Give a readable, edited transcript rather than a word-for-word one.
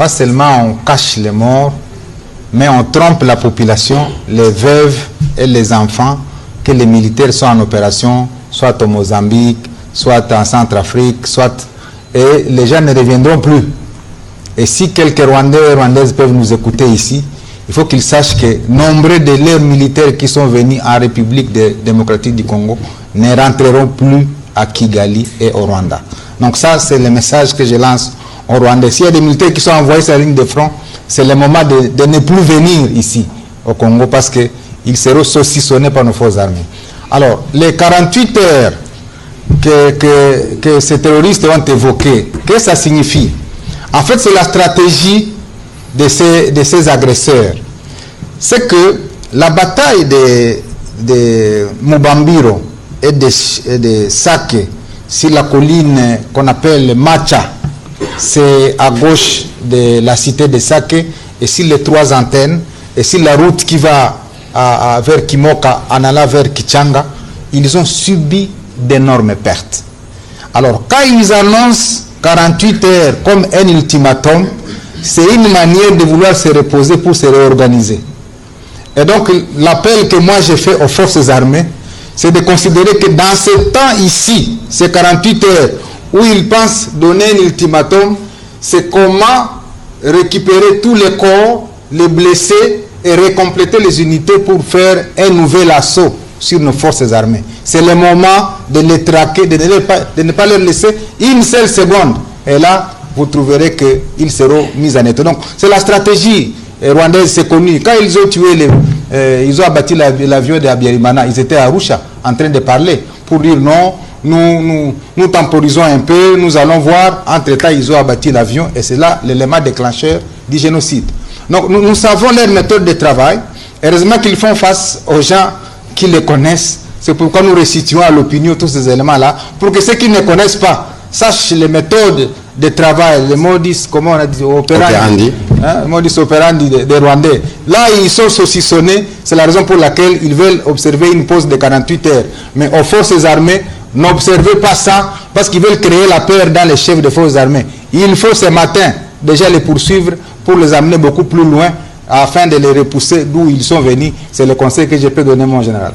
pas seulement on cache les morts, mais on trompe la population, les veuves et les enfants, que les militaires soient en opération, soit au Mozambique, soit en Centrafrique, soit... Et les gens ne reviendront plus. Et si quelques Rwandais et Rwandaises peuvent nous écouter ici, il faut qu'ils sachent que nombreux de leurs militaires qui sont venus en République démocratique du Congo ne rentreront plus à Kigali et au Rwanda. Donc ça, c'est le message que je lance aux Rwandais. S'il y a des militaires qui sont envoyés sur la ligne de front, c'est le moment de ne plus venir ici au Congo parce qu'ils seront saucissonnés par nos forces armées. Alors, les 48 heures que ces terroristes ont évoquées, qu'est-ce que ça signifie? En fait, c'est la stratégie de ces agresseurs. C'est que la bataille de Mubambiro et de Sake, sur la colline qu'on appelle Macha, c'est à gauche de la cité de Sake, et sur les 3 antennes, et sur la route qui va vers Kimoka, en allant vers Kichanga, ils ont subi d'énormes pertes. Alors, quand ils annoncent 48 heures comme un ultimatum, c'est une manière de vouloir se reposer pour se réorganiser. Et donc, l'appel que moi j'ai fait aux forces armées, c'est de considérer que dans ce temps ici, ces 48 heures, où ils pensent donner un ultimatum, c'est comment récupérer tous les corps, les blessés, et recompléter les unités pour faire un nouvel assaut sur nos forces armées. C'est le moment de les traquer, de ne pas leur laisser une seule seconde. Et là, vous trouverez qu'ils seront mis en état. Donc, c'est la stratégie rwandaise, c'est connu. Quand ils ont tué, ils ont abattu l'avion de Abiyarimana, ils étaient à Arusha en train de parler pour dire non, nous temporisons un peu, nous allons voir. Entre-temps, ils ont abattu l'avion et c'est là l'élément déclencheur du génocide. Donc, nous savons leur méthode de travail. Heureusement qu'ils font face aux gens qui les connaissent. C'est pourquoi nous resituons à l'opinion tous ces éléments-là, pour que ceux qui ne connaissent pas sachent les méthodes de travail, les modus, comment on a dit, operandi, hein, modus operandi des Rwandais. Là, ils sont saucissonnés, c'est la raison pour laquelle ils veulent observer une pause de 48 heures. Mais aux forces armées, n'observez pas ça, parce qu'ils veulent créer la peur dans les chefs des forces armées. Il faut ce matin déjà les poursuivre pour les amener beaucoup plus loin, afin de les repousser d'où ils sont venus. C'est le conseil que je peux donner, mon général.